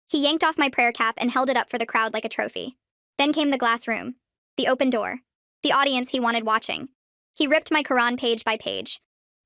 He yanked off my prayer cap and held it up for the crowd like a trophy. Then came the glass room, the open door, the audience he wanted watching. He ripped my Quran page by page.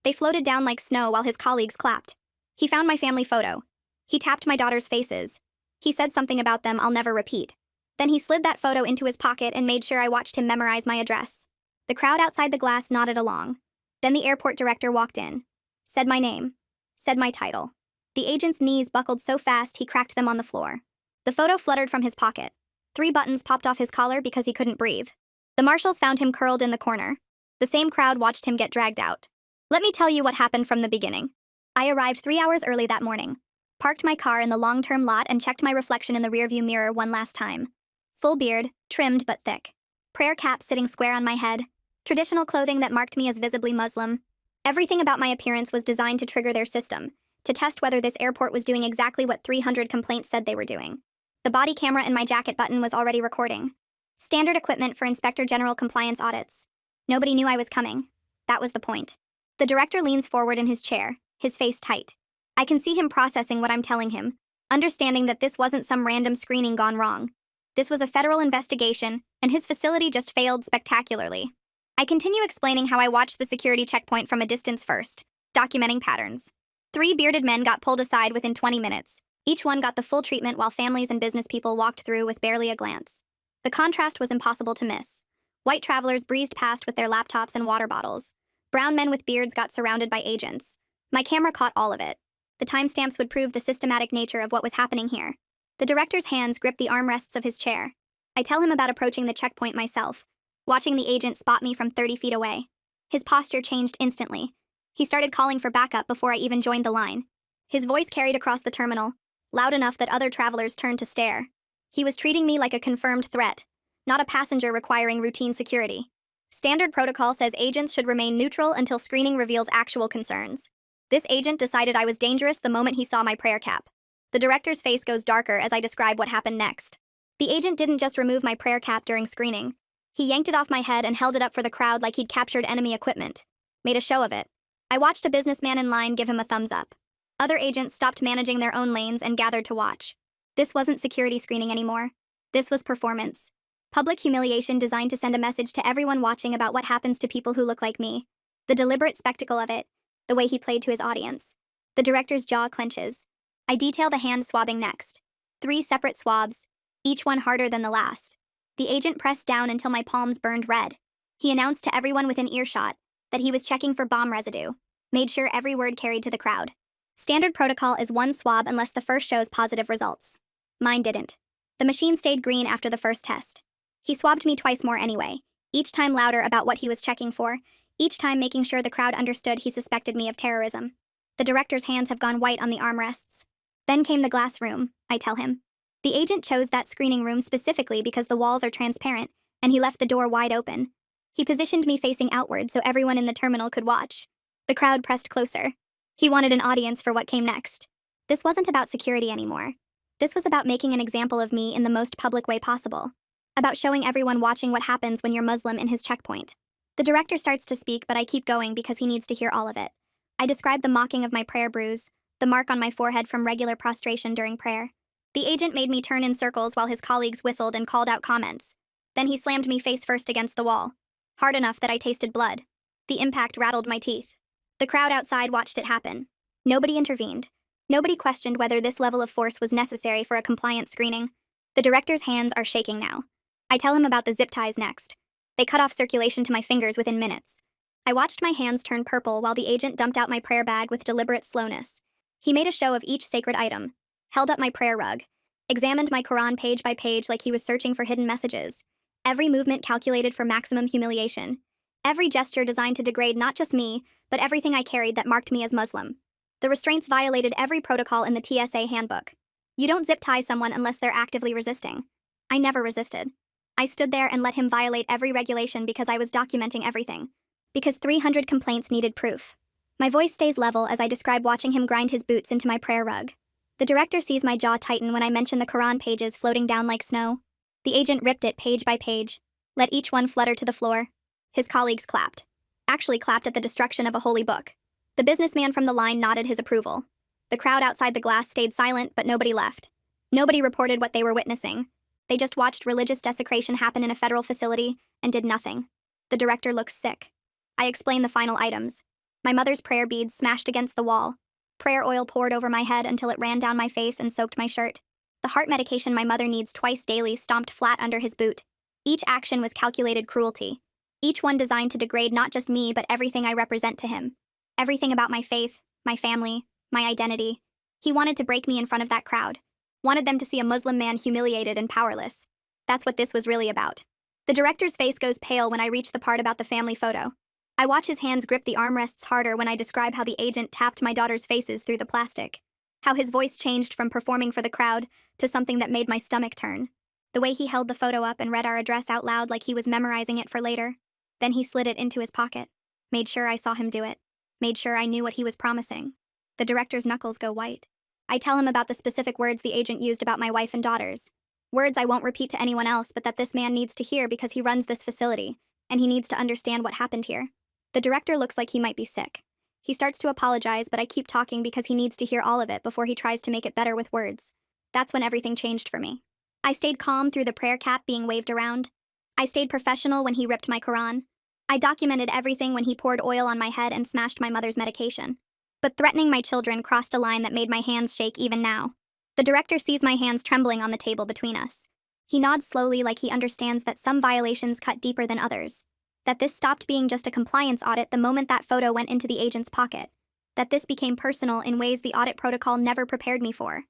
They floated down like snow while his colleagues clapped. He found my family photo. He tapped my daughter's faces. He said something about them I'll never repeat. Then he slid that photo into his pocket and made sure I watched him memorize my address. The crowd outside the glass nodded along. Then the airport director walked in, said my name, said my title. The agent's knees buckled so fast he cracked them on the floor. The photo fluttered from his pocket. 3 buttons popped off his collar because he couldn't breathe. The marshals found him curled in the corner. The same crowd watched him get dragged out. Let me tell you what happened from the beginning. I arrived 3 hours early that morning, parked my car in the long-term lot and checked my reflection in the rearview mirror one last time. Full beard, trimmed but thick. Prayer cap sitting square on my head. Traditional clothing that marked me as visibly Muslim. Everything about my appearance was designed to trigger their system, to test whether this airport was doing exactly what 300 complaints said they were doing. The body camera in my jacket button was already recording. Standard equipment for Inspector General compliance audits. Nobody knew I was coming. That was the point. The director leans forward in his chair, his face tight. I can see him processing what I'm telling him, understanding that this wasn't some random screening gone wrong. This was a federal investigation, and his facility just failed spectacularly. I continue explaining how I watched the security checkpoint from a distance first, documenting patterns. 3 bearded men got pulled aside within 20 minutes. Each one got the full treatment while families and business people walked through with barely a glance. The contrast was impossible to miss. White travelers breezed past with their laptops and water bottles. Brown men with beards got surrounded by agents. My camera caught all of it. The timestamps would prove the systematic nature of what was happening here. The director's hands gripped the armrests of his chair. I tell him about approaching the checkpoint myself, watching the agent spot me from 30 feet away. His posture changed instantly. He started calling for backup before I even joined the line. His voice carried across the terminal, loud enough that other travelers turned to stare. He was treating me like a confirmed threat, not a passenger requiring routine security. Standard protocol says agents should remain neutral until screening reveals actual concerns. This agent decided I was dangerous the moment he saw my prayer cap. The director's face goes darker as I describe what happened next. The agent didn't just remove my prayer cap during screening. He yanked it off my head and held it up for the crowd like he'd captured enemy equipment. Made a show of it. I watched a businessman in line give him a thumbs up. Other agents stopped managing their own lanes and gathered to watch. This wasn't security screening anymore. This was performance. Public humiliation designed to send a message to everyone watching about what happens to people who look like me. The deliberate spectacle of it, the way he played to his audience. The director's jaw clenches. I detail the hand swabbing next. 3 separate swabs, each one harder than the last. The agent pressed down until my palms burned red. He announced to everyone within earshot that he was checking for bomb residue, made sure every word carried to the crowd. Standard protocol is 1 swab unless the first shows positive results. Mine didn't. The machine stayed green after the first test. He swabbed me twice more anyway, each time louder about what he was checking for, each time making sure the crowd understood he suspected me of terrorism. The director's hands have gone white on the armrests. Then came the glass room, I tell him. The agent chose that screening room specifically because the walls are transparent, and he left the door wide open. He positioned me facing outward so everyone in the terminal could watch. The crowd pressed closer. He wanted an audience for what came next. This wasn't about security anymore. This was about making an example of me in the most public way possible. About showing everyone watching what happens when you're Muslim in his checkpoint. The director starts to speak, but I keep going because he needs to hear all of it. I describe the mocking of my prayer bruise, the mark on my forehead from regular prostration during prayer. The agent made me turn in circles while his colleagues whistled and called out comments. Then he slammed me face first against the wall, hard enough that I tasted blood. The impact rattled my teeth. The crowd outside watched it happen. Nobody intervened. Nobody questioned whether this level of force was necessary for a compliance screening. The director's hands are shaking now. I tell him about the zip ties next. They cut off circulation to my fingers within minutes. I watched my hands turn purple while the agent dumped out my prayer bag with deliberate slowness. He made a show of each sacred item, held up my prayer rug, examined my Quran page by page like he was searching for hidden messages. Every movement calculated for maximum humiliation. Every gesture designed to degrade not just me, but everything I carried that marked me as Muslim. The restraints violated every protocol in the TSA handbook. You don't zip tie someone unless they're actively resisting. I never resisted. I stood there and let him violate every regulation because I was documenting everything. Because 300 complaints needed proof. My voice stays level as I describe watching him grind his boots into my prayer rug. The director sees my jaw tighten when I mention the Quran pages floating down like snow. The agent ripped it page by page, let each one flutter to the floor. His colleagues clapped. Actually clapped at the destruction of a holy book. The businessman from the line nodded his approval. The crowd outside the glass stayed silent, but nobody left. Nobody reported what they were witnessing. They just watched religious desecration happen in a federal facility and did nothing. The director looks sick. I explain the final items. My mother's prayer beads smashed against the wall. Prayer oil poured over my head until it ran down my face and soaked my shirt. The heart medication my mother needs twice daily stomped flat under his boot. Each action was calculated cruelty. Each one designed to degrade not just me but everything I represent to him. Everything about my faith, my family, my identity. He wanted to break me in front of that crowd. Wanted them to see a Muslim man humiliated and powerless. That's what this was really about. The director's face goes pale when I reach the part about the family photo. I watch his hands grip the armrests harder when I describe how the agent tapped my daughter's faces through the plastic. How his voice changed from performing for the crowd to something that made my stomach turn. The way he held the photo up and read our address out loud like he was memorizing it for later. Then he slid it into his pocket. Made sure I saw him do it. Made sure I knew what he was promising. The director's knuckles go white. I tell him about the specific words the agent used about my wife and daughters. Words I won't repeat to anyone else, but that this man needs to hear because he runs this facility, and he needs to understand what happened here. The director looks like he might be sick. He starts to apologize, but I keep talking because he needs to hear all of it before he tries to make it better with words. That's when everything changed for me. I stayed calm through the prayer cap being waved around. I stayed professional when he ripped my Quran. I documented everything when he poured oil on my head and smashed my mother's medication. But threatening my children crossed a line that made my hands shake even now. The director sees my hands trembling on the table between us. He nods slowly like he understands that some violations cut deeper than others. That this stopped being just a compliance audit the moment that photo went into the agent's pocket. That this became personal in ways the audit protocol never prepared me for.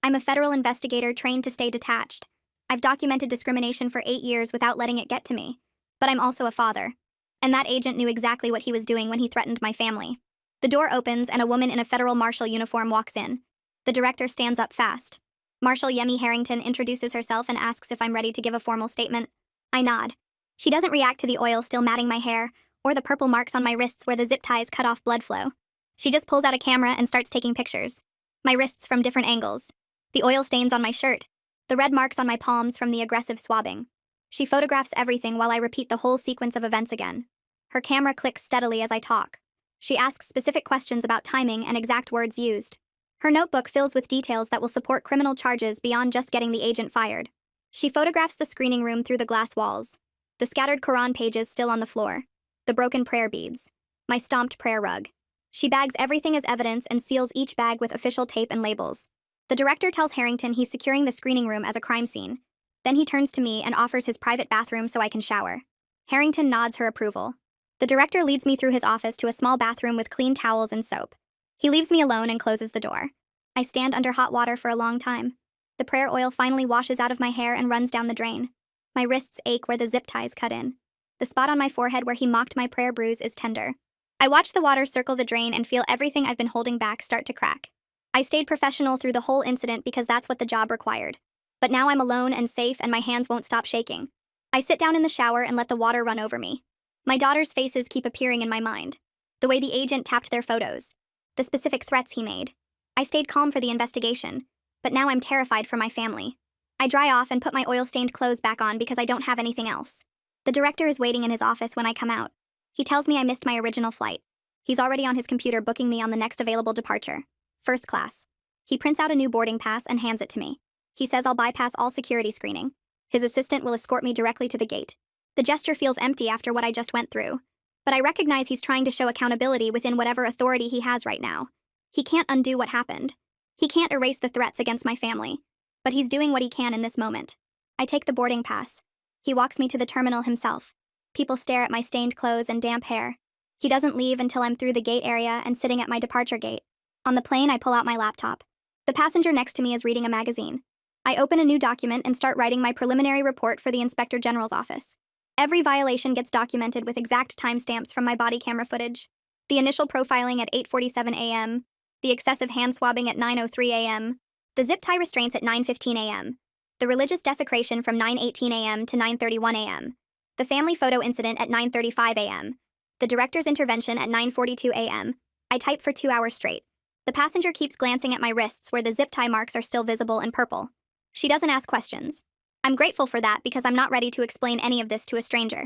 I'm a federal investigator trained to stay detached. I've documented discrimination for 8 years without letting it get to me. But I'm also a father. And that agent knew exactly what he was doing when he threatened my family. The door opens and a woman in a federal marshal uniform walks in. The director stands up fast. Marshal Yemi Harrington introduces herself and asks if I'm ready to give a formal statement. I nod. She doesn't react to the oil still matting my hair, or the purple marks on my wrists where the zip ties cut off blood flow. She just pulls out a camera and starts taking pictures. My wrists from different angles. The oil stains on my shirt. The red marks on my palms from the aggressive swabbing. She photographs everything while I repeat the whole sequence of events again. Her camera clicks steadily as I talk. She asks specific questions about timing and exact words used. Her notebook fills with details that will support criminal charges beyond just getting the agent fired. She photographs the screening room through the glass walls. The scattered Quran pages still on the floor. The broken prayer beads. My stomped prayer rug. She bags everything as evidence and seals each bag with official tape and labels. The director tells Harrington he's securing the screening room as a crime scene. Then he turns to me and offers his private bathroom so I can shower. Harrington nods her approval. The director leads me through his office to a small bathroom with clean towels and soap. He leaves me alone and closes the door. I stand under hot water for a long time. The prayer oil finally washes out of my hair and runs down the drain. My wrists ache where the zip ties cut in. The spot on my forehead where he mocked my prayer bruise is tender. I watch the water circle the drain and feel everything I've been holding back start to crack. I stayed professional through the whole incident because that's what the job required. But now I'm alone and safe and my hands won't stop shaking. I sit down in the shower and let the water run over me. My daughter's faces keep appearing in my mind. The way the agent tapped their photos. The specific threats he made. I stayed calm for the investigation, but now I'm terrified for my family. I dry off and put my oil-stained clothes back on because I don't have anything else. The director is waiting in his office when I come out. He tells me I missed my original flight. He's already on his computer booking me on the next available departure. First class. He prints out a new boarding pass and hands it to me. He says I'll bypass all security screening. His assistant will escort me directly to the gate. The gesture feels empty after what I just went through. But I recognize he's trying to show accountability within whatever authority he has right now. He can't undo what happened. He can't erase the threats against my family. But he's doing what he can in this moment. I take the boarding pass. He walks me to the terminal himself. People stare at my stained clothes and damp hair. He doesn't leave until I'm through the gate area and sitting at my departure gate. On the plane, I pull out my laptop. The passenger next to me is reading a magazine. I open a new document and start writing my preliminary report for the Inspector General's office. Every violation gets documented with exact timestamps from my body camera footage. The initial profiling at 8:47 a.m., the excessive hand swabbing at 9:03 a.m., the zip tie restraints at 9:15 a.m., the religious desecration from 9:18 a.m. to 9:31 a.m., the family photo incident at 9:35 a.m., the director's intervention at 9:42 a.m. I type for 2 hours straight. The passenger keeps glancing at my wrists where the zip tie marks are still visible and purple. She doesn't ask questions. I'm grateful for that because I'm not ready to explain any of this to a stranger.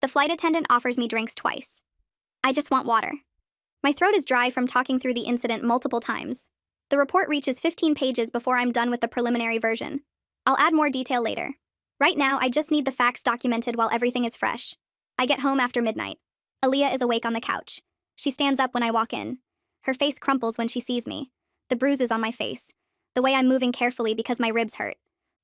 The flight attendant offers me drinks twice. I just want water. My throat is dry from talking through the incident multiple times. The report reaches 15 pages before I'm done with the preliminary version. I'll add more detail later. Right now, I just need the facts documented while everything is fresh. I get home after midnight. Aaliyah is awake on the couch. She stands up when I walk in. Her face crumples when she sees me. The bruises on my face. The way I'm moving carefully because my ribs hurt.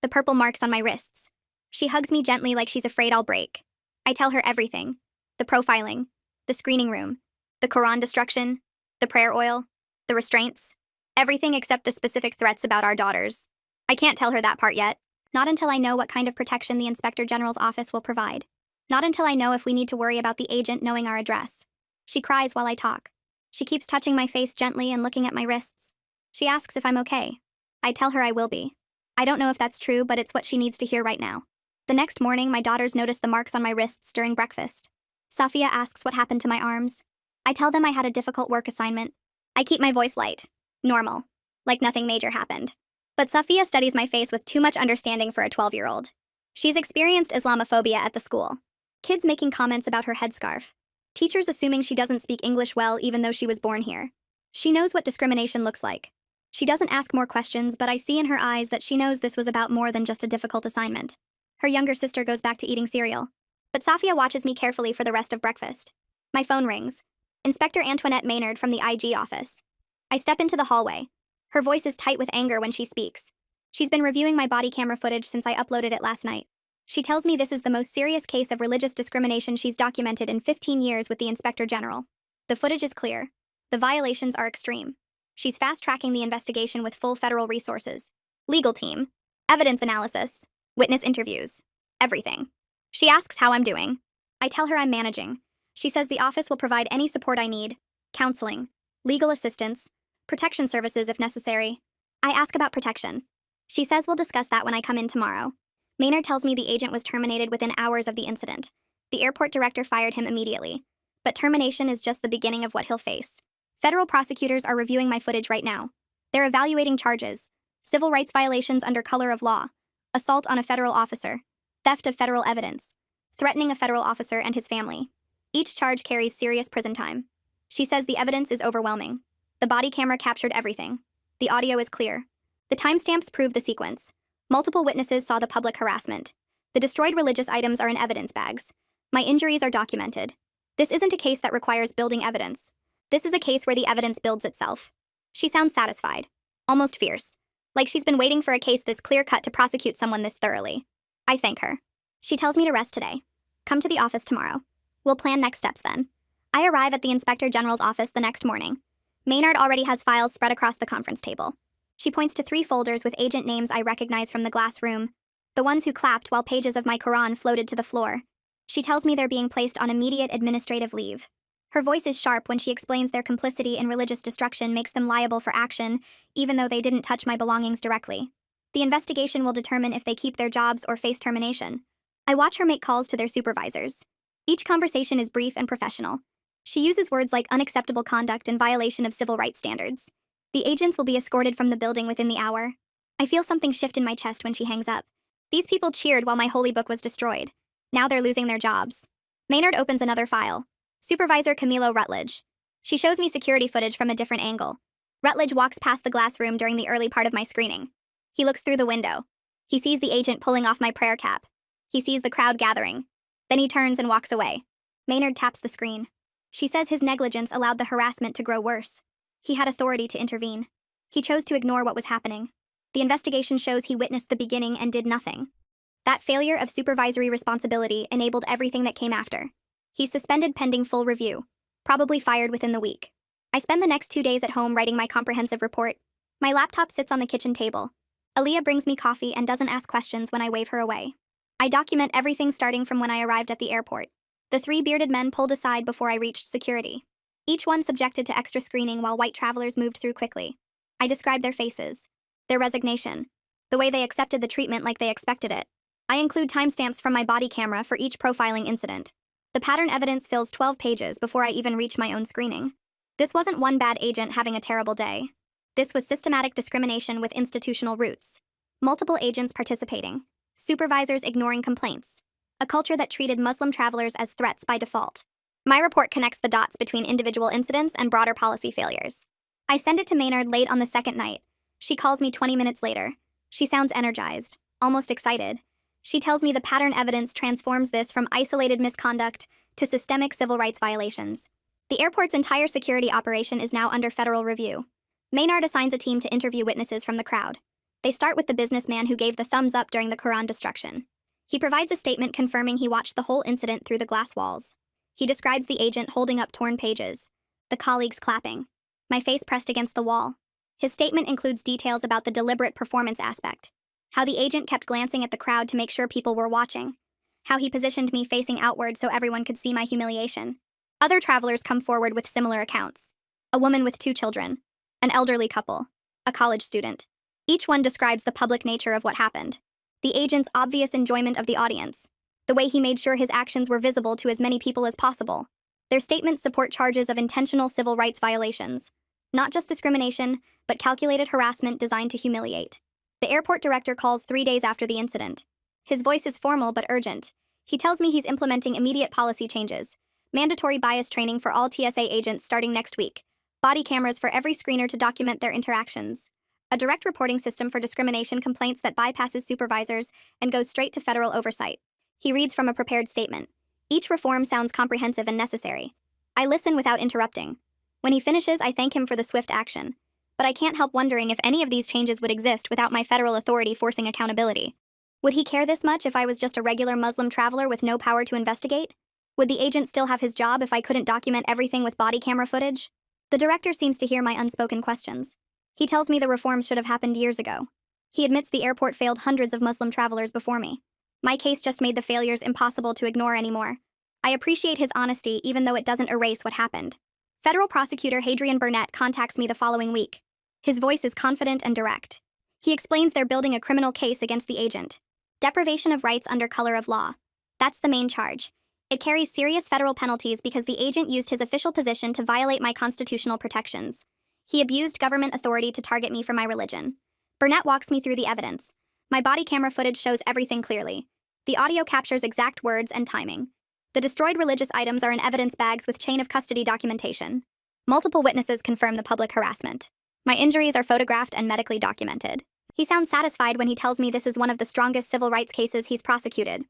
The purple marks on my wrists. She hugs me gently like she's afraid I'll break. I tell her everything. The profiling. The screening room. The Quran destruction. The prayer oil. The restraints. Everything except the specific threats about our daughters. I can't tell her that part yet. Not until I know what kind of protection the Inspector General's office will provide. Not until I know if we need to worry about the agent knowing our address. She cries while I talk. She keeps touching my face gently and looking at my wrists. She asks if I'm okay. I tell her I will be. I don't know if that's true, but it's what she needs to hear right now. The next morning, my daughters notice the marks on my wrists during breakfast. Safia asks what happened to my arms. I tell them I had a difficult work assignment. I keep my voice light. Normal. Like nothing major happened. But Safia studies my face with too much understanding for a 12-year-old. She's experienced Islamophobia at the school. Kids making comments about her headscarf. Teachers assuming she doesn't speak English well even though she was born here. She knows what discrimination looks like. She doesn't ask more questions, but I see in her eyes that she knows this was about more than just a difficult assignment. Her younger sister goes back to eating cereal. But Safia watches me carefully for the rest of breakfast. My phone rings. Inspector Antoinette Maynard from the IG office. I step into the hallway. Her voice is tight with anger when she speaks. She's been reviewing my body camera footage since I uploaded it last night. She tells me this is the most serious case of religious discrimination she's documented in 15 years with the Inspector General. The footage is clear. The violations are extreme. She's fast-tracking the investigation with full federal resources. Legal team. Evidence analysis. Witness interviews. Everything. She asks how I'm doing. I tell her I'm managing. She says the office will provide any support I need. Counseling. Legal assistance. Protection services if necessary. I ask about protection. She says we'll discuss that when I come in tomorrow. Maynard tells me the agent was terminated within hours of the incident. The airport director fired him immediately. But termination is just the beginning of what he'll face. Federal prosecutors are reviewing my footage right now. They're evaluating charges. Civil rights violations under color of law. Assault on a federal officer. Theft of federal evidence. Threatening a federal officer and his family. Each charge carries serious prison time. She says the evidence is overwhelming. The body camera captured everything. The audio is clear. The timestamps prove the sequence. Multiple witnesses saw the public harassment. The destroyed religious items are in evidence bags. My injuries are documented. This isn't a case that requires building evidence. This is a case where the evidence builds itself. She sounds satisfied. Almost fierce. Like she's been waiting for a case this clear-cut to prosecute someone this thoroughly. I thank her. She tells me to rest today. Come to the office tomorrow. We'll plan next steps then. I arrive at the Inspector General's office the next morning. Maynard already has files spread across the conference table. She points to 3 folders with agent names I recognize from the glass room, the ones who clapped while pages of my Quran floated to the floor. She tells me they're being placed on immediate administrative leave. Her voice is sharp when she explains their complicity in religious destruction makes them liable for action, even though they didn't touch my belongings directly. The investigation will determine if they keep their jobs or face termination. I watch her make calls to their supervisors. Each conversation is brief and professional. She uses words like unacceptable conduct and violation of civil rights standards. The agents will be escorted from the building within the hour. I feel something shift in my chest when she hangs up. These people cheered while my holy book was destroyed. Now they're losing their jobs. Maynard opens another file. Supervisor Camilo Rutledge. She shows me security footage from a different angle. Rutledge walks past the glass room during the early part of my screening. He looks through the window. He sees the agent pulling off my prayer cap. He sees the crowd gathering. Then he turns and walks away. Maynard taps the screen. She says his negligence allowed the harassment to grow worse. He had authority to intervene. He chose to ignore what was happening. The investigation shows he witnessed the beginning and did nothing. That failure of supervisory responsibility enabled everything that came after. He's suspended pending full review, probably fired within the week. I spend the next 2 days at home writing my comprehensive report. My laptop sits on the kitchen table. Aaliyah brings me coffee and doesn't ask questions when I wave her away. I document everything starting from when I arrived at the airport. The 3 bearded men pulled aside before I reached security. Each one subjected to extra screening while white travelers moved through quickly. I describe their faces, their resignation, the way they accepted the treatment like they expected it. I include timestamps from my body camera for each profiling incident. The pattern evidence fills 12 pages before I even reach my own screening. This wasn't one bad agent having a terrible day. This was systematic discrimination with institutional roots. Multiple agents participating. Supervisors ignoring complaints. A culture that treated Muslim travelers as threats by default. My report connects the dots between individual incidents and broader policy failures. I send it to Maynard late on the second night. She calls me 20 minutes later. She sounds energized, almost excited. She tells me the pattern evidence transforms this from isolated misconduct to systemic civil rights violations. The airport's entire security operation is now under federal review. Maynard assigns a team to interview witnesses from the crowd. They start with the businessman who gave the thumbs up during the Quran destruction. He provides a statement confirming he watched the whole incident through the glass walls. He describes the agent holding up torn pages, the colleagues clapping, my face pressed against the wall. His statement includes details about the deliberate performance aspect, how the agent kept glancing at the crowd to make sure people were watching, how he positioned me facing outward so everyone could see my humiliation. Other travelers come forward with similar accounts. A woman with 2 children, an elderly couple, a college student. Each one describes the public nature of what happened, the agent's obvious enjoyment of the audience, the way he made sure his actions were visible to as many people as possible. Their statements support charges of intentional civil rights violations, not just discrimination, but calculated harassment designed to humiliate. The airport director calls 3 days after the incident. His voice is formal but urgent. He tells me he's implementing immediate policy changes, mandatory bias training for all TSA agents starting next week, body cameras for every screener to document their interactions, a direct reporting system for discrimination complaints that bypasses supervisors and goes straight to federal oversight. He reads from a prepared statement. Each reform sounds comprehensive and necessary. I listen without interrupting. When he finishes, I thank him for the swift action. But I can't help wondering if any of these changes would exist without my federal authority forcing accountability. Would he care this much if I was just a regular Muslim traveler with no power to investigate? Would the agent still have his job if I couldn't document everything with body camera footage? The director seems to hear my unspoken questions. He tells me the reforms should have happened years ago. He admits the airport failed hundreds of Muslim travelers before me. My case just made the failures impossible to ignore anymore. I appreciate his honesty even though it doesn't erase what happened. Federal prosecutor Hadrian Burnett contacts me the following week. His voice is confident and direct. He explains they're building a criminal case against the agent. Deprivation of rights under color of law. That's the main charge. It carries serious federal penalties because the agent used his official position to violate my constitutional protections. He abused government authority to target me for my religion. Burnett walks me through the evidence. My body camera footage shows everything clearly. The audio captures exact words and timing. The destroyed religious items are in evidence bags with chain of custody documentation. Multiple witnesses confirm the public harassment. My injuries are photographed and medically documented. He sounds satisfied when he tells me this is one of the strongest civil rights cases he's prosecuted.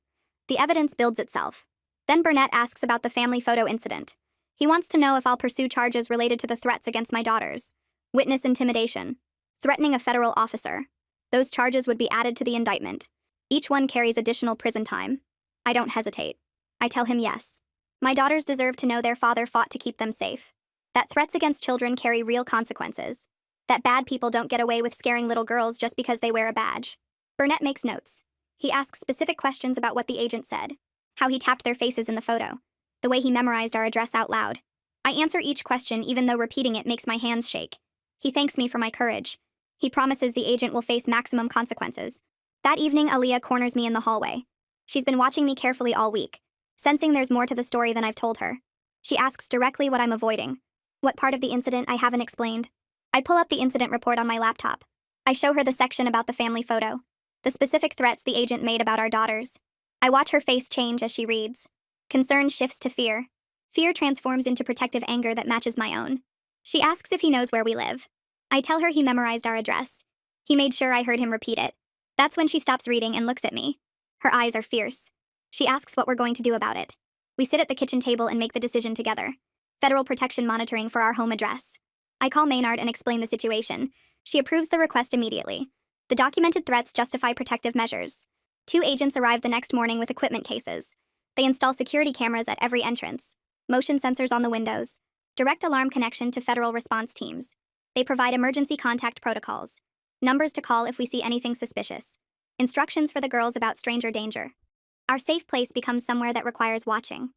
The evidence builds itself. Then Burnett asks about the family photo incident. He wants to know if I'll pursue charges related to the threats against my daughters. Witness intimidation. Threatening a federal officer. Those charges would be added to the indictment. Each one carries additional prison time. I don't hesitate. I tell him yes. My daughters deserve to know their father fought to keep them safe. That threats against children carry real consequences. That bad people don't get away with scaring little girls just because they wear a badge. Burnett makes notes. He asks specific questions about what the agent said, how he tapped their faces in the photo, the way he memorized our address out loud. I answer each question even though repeating it makes my hands shake. He thanks me for my courage. He promises the agent will face maximum consequences. That evening, Aaliyah corners me in the hallway. She's been watching me carefully all week, sensing there's more to the story than I've told her. She asks directly what I'm avoiding, what part of the incident I haven't explained. I pull up the incident report on my laptop. I show her the section about the family photo, the specific threats the agent made about our daughters. I watch her face change as she reads. Concern shifts to fear. Fear transforms into protective anger that matches my own. She asks if he knows where we live. I tell her he memorized our address. He made sure I heard him repeat it. That's when she stops reading and looks at me. Her eyes are fierce. She asks what we're going to do about it. We sit at the kitchen table and make the decision together. Federal protection monitoring for our home address. I call Maynard and explain the situation. She approves the request immediately. The documented threats justify protective measures. 2 agents arrive the next morning with equipment cases. They install security cameras at every entrance, motion sensors on the windows, direct alarm connection to federal response teams. They provide emergency contact protocols, numbers to call if we see anything suspicious, instructions for the girls about stranger danger. Our safe place becomes somewhere that requires watching.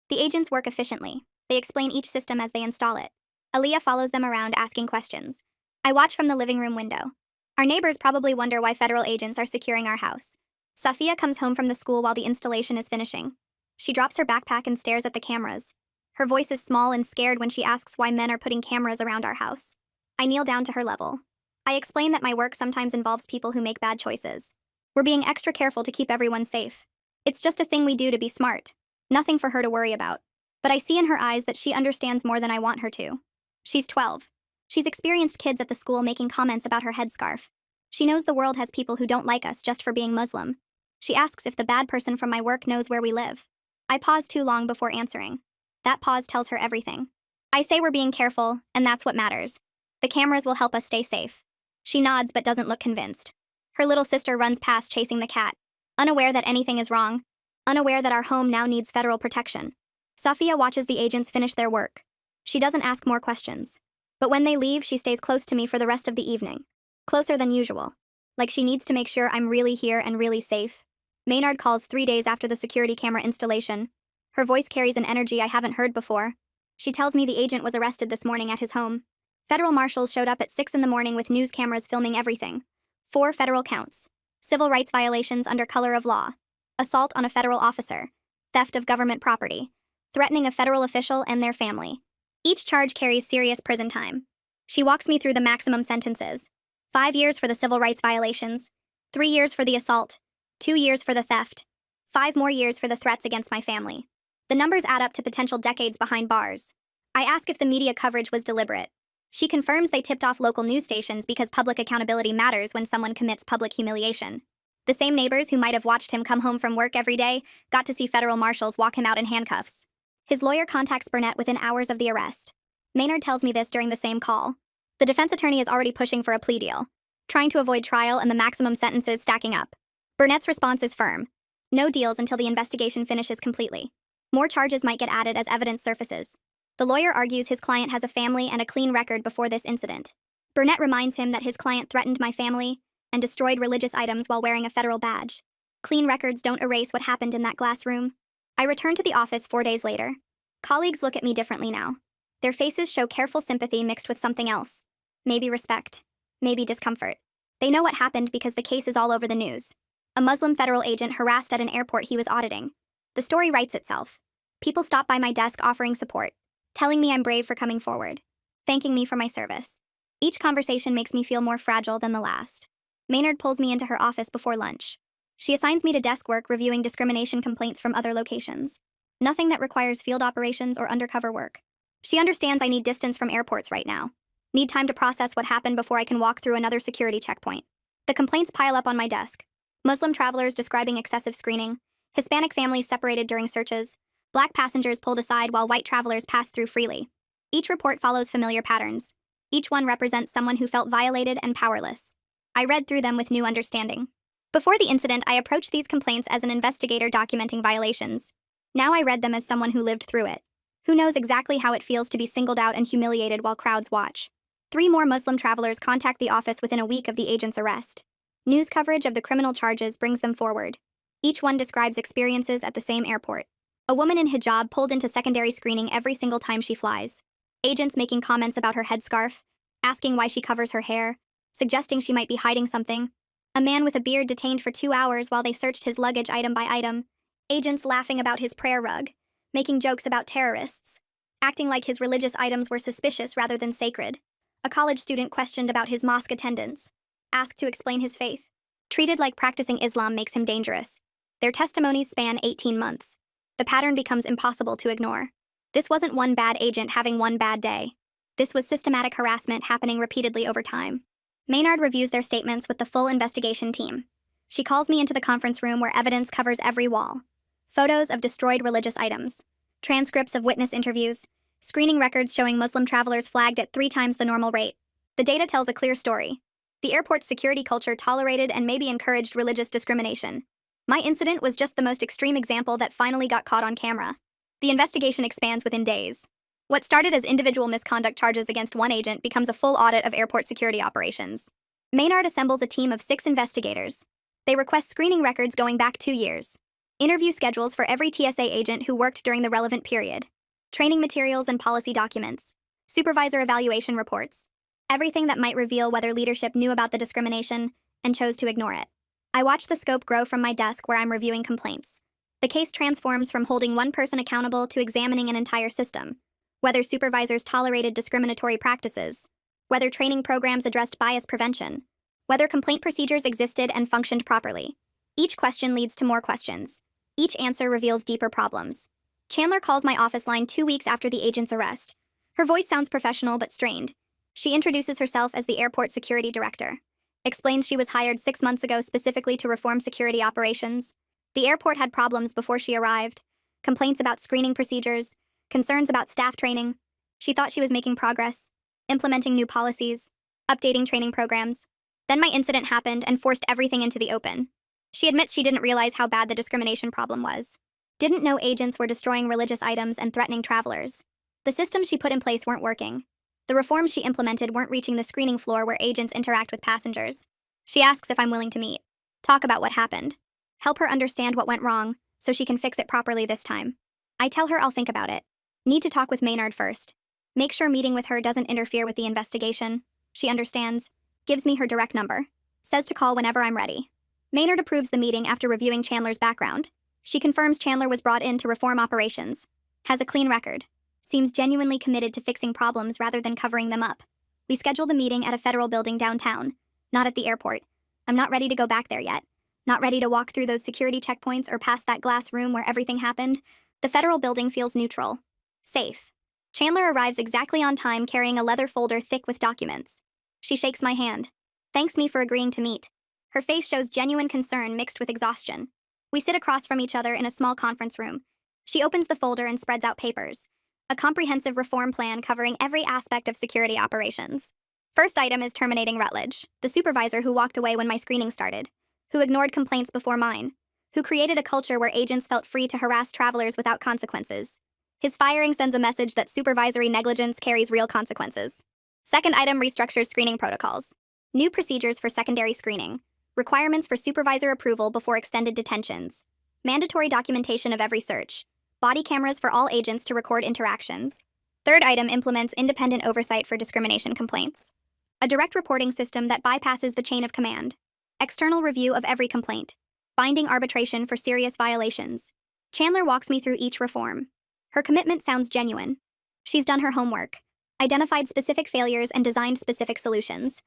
The agents work efficiently. They explain each system as they install it. Aaliyah follows them around asking questions. I watch from the living room window. Our neighbors probably wonder why federal agents are securing our house. Safia comes home from the school while the installation is finishing. She drops her backpack and stares at the cameras. Her voice is small and scared when she asks why men are putting cameras around our house. I kneel down to her level. I explain that my work sometimes involves people who make bad choices. We're being extra careful to keep everyone safe. It's just a thing we do to be smart. Nothing for her to worry about. But I see in her eyes that she understands more than I want her to. She's 12. She's experienced kids at the school making comments about her headscarf. She knows the world has people who don't like us just for being Muslim. She asks if the bad person from my work knows where we live. I pause too long before answering. That pause tells her everything. I say we're being careful, and that's what matters. The cameras will help us stay safe. She nods but doesn't look convinced. Her little sister runs past chasing the cat, unaware that anything is wrong, unaware that our home now needs federal protection. Safia watches the agents finish their work. She doesn't ask more questions. But when they leave, she stays close to me for the rest of the evening. Closer than usual. Like she needs to make sure I'm really here and really safe. Maynard calls 3 days after the security camera installation. Her voice carries an energy I haven't heard before. She tells me the agent was arrested this morning at his home. Federal marshals showed up at 6 in the morning with news cameras filming everything. 4 federal counts. Civil rights violations under color of law. Assault on a federal officer. Theft of government property. Threatening a federal official and their family. Each charge carries serious prison time. She walks me through the maximum sentences. 5 years for the civil rights violations. 3 years for the assault. 2 years for the theft. 5 more years for the threats against my family. The numbers add up to potential decades behind bars. I ask if the media coverage was deliberate. She confirms they tipped off local news stations because public accountability matters when someone commits public humiliation. The same neighbors who might have watched him come home from work every day got to see federal marshals walk him out in handcuffs. His lawyer contacts Burnett within hours of the arrest. Maynard tells me this during the same call. The defense attorney is already pushing for a plea deal, trying to avoid trial and the maximum sentences stacking up. Burnett's response is firm. No deals until the investigation finishes completely. More charges might get added as evidence surfaces. The lawyer argues his client has a family and a clean record before this incident. Burnett reminds him that his client threatened my family and destroyed religious items while wearing a federal badge. Clean records don't erase what happened in that glass room. I return to the office 4 days later. Colleagues look at me differently now. Their faces show careful sympathy mixed with something else. Maybe respect. Maybe discomfort. They know what happened because the case is all over the news. A Muslim federal agent harassed at an airport he was auditing. The story writes itself. People stop by my desk offering support, telling me I'm brave for coming forward, thanking me for my service. Each conversation makes me feel more fragile than the last. Maynard pulls me into her office before lunch. She assigns me to desk work reviewing discrimination complaints from other locations. Nothing that requires field operations or undercover work. She understands I need distance from airports right now. Need time to process what happened before I can walk through another security checkpoint. The complaints pile up on my desk. Muslim travelers describing excessive screening, Hispanic families separated during searches, Black passengers pulled aside while white travelers passed through freely. Each report follows familiar patterns. Each one represents someone who felt violated and powerless. I read through them with new understanding. Before the incident, I approached these complaints as an investigator documenting violations. Now I read them as someone who lived through it. Who knows exactly how it feels to be singled out and humiliated while crowds watch. 3 more Muslim travelers contact the office within a week of the agent's arrest. News coverage of the criminal charges brings them forward. Each one describes experiences at the same airport. A woman in hijab pulled into secondary screening every single time she flies. Agents making comments about her headscarf, asking why she covers her hair, suggesting she might be hiding something. A man with a beard detained for 2 hours while they searched his luggage item by item. Agents laughing about his prayer rug, making jokes about terrorists, acting like his religious items were suspicious rather than sacred. A college student questioned about his mosque attendance, asked to explain his faith. Treated like practicing Islam makes him dangerous. Their testimonies span 18 months. The pattern becomes impossible to ignore. This wasn't one bad agent having one bad day. This was systematic harassment happening repeatedly over time. Maynard reviews their statements with the full investigation team. She calls me into the conference room where evidence covers every wall. Photos of destroyed religious items, transcripts of witness interviews, screening records showing Muslim travelers flagged at 3 times the normal rate. The data tells a clear story. The airport's security culture tolerated and maybe encouraged religious discrimination. My incident was just the most extreme example that finally got caught on camera. The investigation expands within days. What started as individual misconduct charges against one agent becomes a full audit of airport security operations. Maynard assembles a team of 6 investigators. They request screening records going back 2 years. Interview schedules for every TSA agent who worked during the relevant period. Training materials and policy documents. Supervisor evaluation reports. Everything that might reveal whether leadership knew about the discrimination and chose to ignore it. I watch the scope grow from my desk where I'm reviewing complaints. The case transforms from holding one person accountable to examining an entire system. Whether supervisors tolerated discriminatory practices. Whether training programs addressed bias prevention. Whether complaint procedures existed and functioned properly. Each question leads to more questions. Each answer reveals deeper problems. Chandler calls my office line 2 weeks after the agent's arrest. Her voice sounds professional but strained. She introduces herself as the airport security director, explains she was hired 6 months ago specifically to reform security operations. The airport had problems before she arrived, complaints about screening procedures, concerns about staff training. She thought she was making progress, implementing new policies, updating training programs. Then my incident happened and forced everything into the open. She admits she didn't realize how bad the discrimination problem was. Didn't know agents were destroying religious items and threatening travelers. The systems she put in place weren't working. The reforms she implemented weren't reaching the screening floor where agents interact with passengers. She asks if I'm willing to meet, talk about what happened, help her understand what went wrong so she can fix it properly this time. I tell her I'll think about it. Need to talk with Maynard first. Make sure meeting with her doesn't interfere with the investigation. She understands, gives me her direct number, says to call whenever I'm ready. Maynard approves the meeting after reviewing Chandler's background. She confirms Chandler was brought in to reform operations, has a clean record, seems genuinely committed to fixing problems rather than covering them up. We schedule the meeting at a federal building downtown, not at the airport. I'm not ready to go back there yet. Not ready to walk through those security checkpoints or past that glass room where everything happened. The federal building feels neutral, safe. Chandler arrives exactly on time carrying a leather folder thick with documents. She shakes my hand, thanks me for agreeing to meet. Her face shows genuine concern mixed with exhaustion. We sit across from each other in a small conference room. She opens the folder and spreads out papers. A comprehensive reform plan covering every aspect of security operations. First item is terminating Rutledge, the supervisor who walked away when my screening started, who ignored complaints before mine, who created a culture where agents felt free to harass travelers without consequences. His firing sends a message that supervisory negligence carries real consequences. Second item restructures screening protocols. New procedures for secondary screening. Requirements for supervisor approval before extended detentions. Mandatory documentation of every search. Body cameras for all agents to record interactions. Third item implements independent oversight for discrimination complaints. A direct reporting system that bypasses the chain of command. External review of every complaint. Binding arbitration for serious violations. Chandler walks me through each reform. Her commitment sounds genuine. She's done her homework, identified specific failures and designed specific solutions.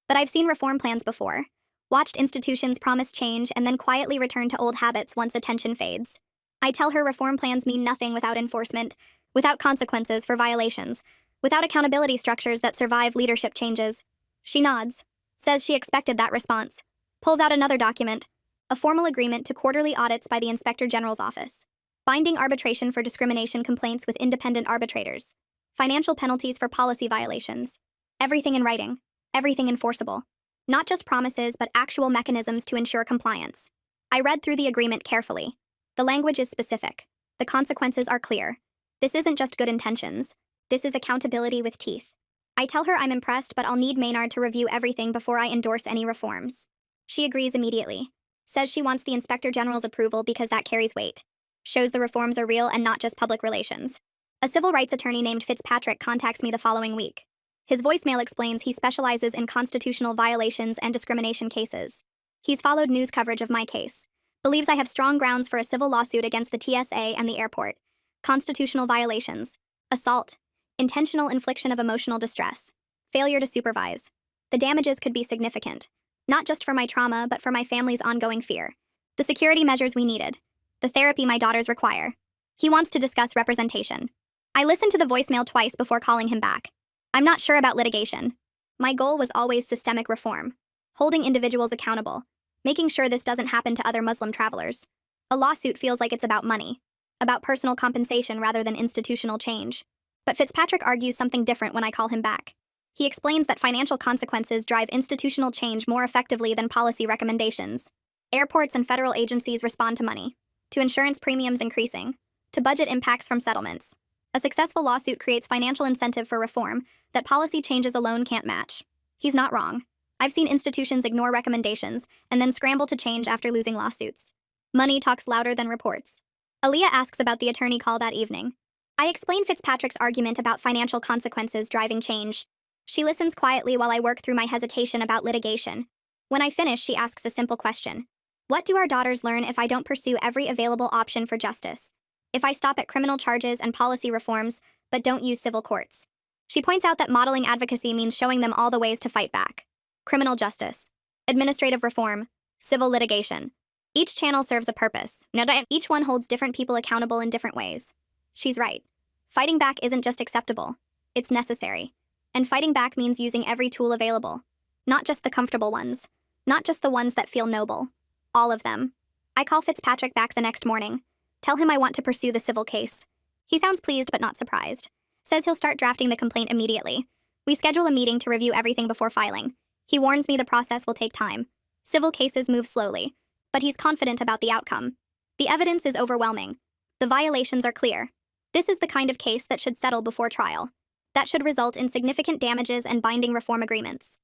But I've seen reform plans before. Watched institutions promise change and then quietly return to old habits once attention fades. I tell her reform plans mean nothing without enforcement, without consequences for violations, without accountability structures that survive leadership changes. She nods, says she expected that response, pulls out another document, a formal agreement to quarterly audits by the Inspector General's office, binding arbitration for discrimination complaints with independent arbitrators, financial penalties for policy violations. Everything in writing, everything enforceable. Not just promises, but actual mechanisms to ensure compliance. I read through the agreement carefully. The language is specific. The consequences are clear. This isn't just good intentions. This is accountability with teeth. I tell her I'm impressed, but I'll need Maynard to review everything before I endorse any reforms. She agrees immediately. Says she wants the Inspector General's approval because that carries weight. Shows the reforms are real and not just public relations. A civil rights attorney named Fitzpatrick contacts me the following week. His voicemail explains he specializes in constitutional violations and discrimination cases. He's followed news coverage of my case. Believes I have strong grounds for a civil lawsuit against the TSA and the airport. Constitutional violations. Assault. Intentional infliction of emotional distress. Failure to supervise. The damages could be significant. Not just for my trauma, but for my family's ongoing fear. The security measures we needed. The therapy my daughters require. He wants to discuss representation. I listened to the voicemail twice before calling him back. I'm not sure about litigation. My goal was always systemic reform. Holding individuals accountable. Making sure this doesn't happen to other Muslim travelers. A lawsuit feels like it's about money. About personal compensation rather than institutional change. But Fitzpatrick argues something different when I call him back. He explains that financial consequences drive institutional change more effectively than policy recommendations. Airports and federal agencies respond to money. To insurance premiums increasing. To budget impacts from settlements. A successful lawsuit creates financial incentive for reform that policy changes alone can't match. He's not wrong. I've seen institutions ignore recommendations and then scramble to change after losing lawsuits. Money talks louder than reports. Aaliyah asks about the attorney call that evening. I explain Fitzpatrick's argument about financial consequences driving change. She listens quietly while I work through my hesitation about litigation. When I finish, she asks a simple question. What do our daughters learn if I don't pursue every available option for justice? If I stop at criminal charges and policy reforms, but don't use civil courts? She points out that modeling advocacy means showing them all the ways to fight back. Criminal justice, administrative reform, civil litigation. Each channel serves a purpose. Each one holds different people accountable in different ways. She's right. Fighting back isn't just acceptable. It's necessary. And fighting back means using every tool available. Not just the comfortable ones. Not just the ones that feel noble. All of them. I call Fitzpatrick back the next morning. Tell him I want to pursue the civil case. He sounds pleased but not surprised. Says he'll start drafting the complaint immediately. We schedule a meeting to review everything before filing. He warns me the process will take time. Civil cases move slowly. But he's confident about the outcome. The evidence is overwhelming. The violations are clear. This is the kind of case that should settle before trial. That should result in significant damages and binding reform agreements.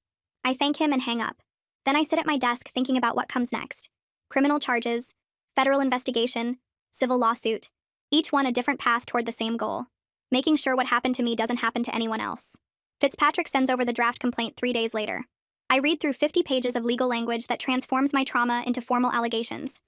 I thank him and hang up. Then I sit at my desk thinking about what comes next. Criminal charges, federal investigation, civil lawsuit, each one a different path toward the same goal. Making sure what happened to me doesn't happen to anyone else. Fitzpatrick sends over the draft complaint 3 days later. I read through 50 pages of legal language that transforms my trauma into formal allegations.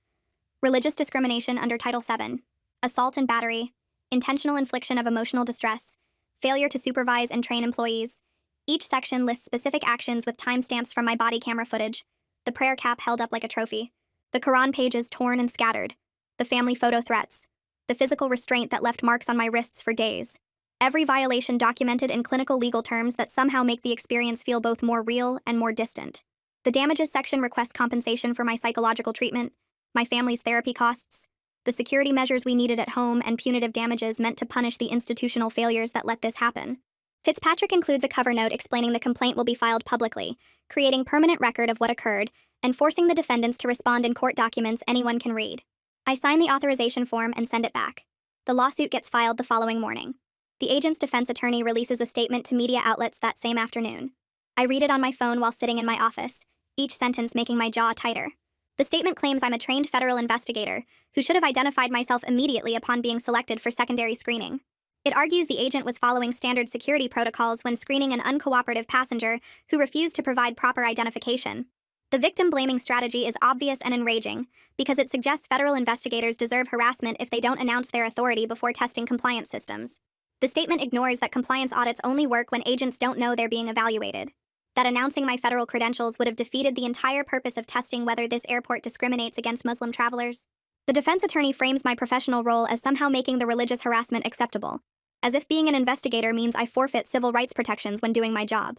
Religious discrimination under Title VII, assault and battery, intentional infliction of emotional distress, failure to supervise and train employees. Each section lists specific actions with timestamps from my body camera footage, the prayer cap held up like a trophy, the Quran pages torn and scattered, the family photo threats, the physical restraint that left marks on my wrists for days. Every violation documented in clinical legal terms that somehow make the experience feel both more real and more distant. The damages section requests compensation for my psychological treatment, my family's therapy costs, the security measures we needed at home, and punitive damages meant to punish the institutional failures that let this happen. Fitzpatrick includes a cover note explaining the complaint will be filed publicly, creating permanent record of what occurred, and forcing the defendants to respond in court documents anyone can read. I sign the authorization form and send it back. The lawsuit gets filed the following morning. The agent's defense attorney releases a statement to media outlets that same afternoon. I read it on my phone while sitting in my office, each sentence making my jaw tighter. The statement claims I'm a trained federal investigator who should have identified myself immediately upon being selected for secondary screening. It argues the agent was following standard security protocols when screening an uncooperative passenger who refused to provide proper identification. The victim-blaming strategy is obvious and enraging because it suggests federal investigators deserve harassment if they don't announce their authority before testing compliance systems. The statement ignores that compliance audits only work when agents don't know they're being evaluated. That announcing my federal credentials would have defeated the entire purpose of testing whether this airport discriminates against Muslim travelers. The defense attorney frames my professional role as somehow making the religious harassment acceptable, as if being an investigator means I forfeit civil rights protections when doing my job.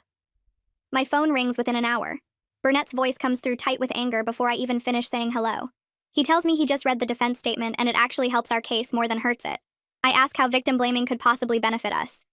My phone rings within an hour. Burnett's voice comes through tight with anger before I even finish saying hello. He tells me he just read the defense statement and it actually helps our case more than hurts it. I ask how victim blaming could possibly benefit us.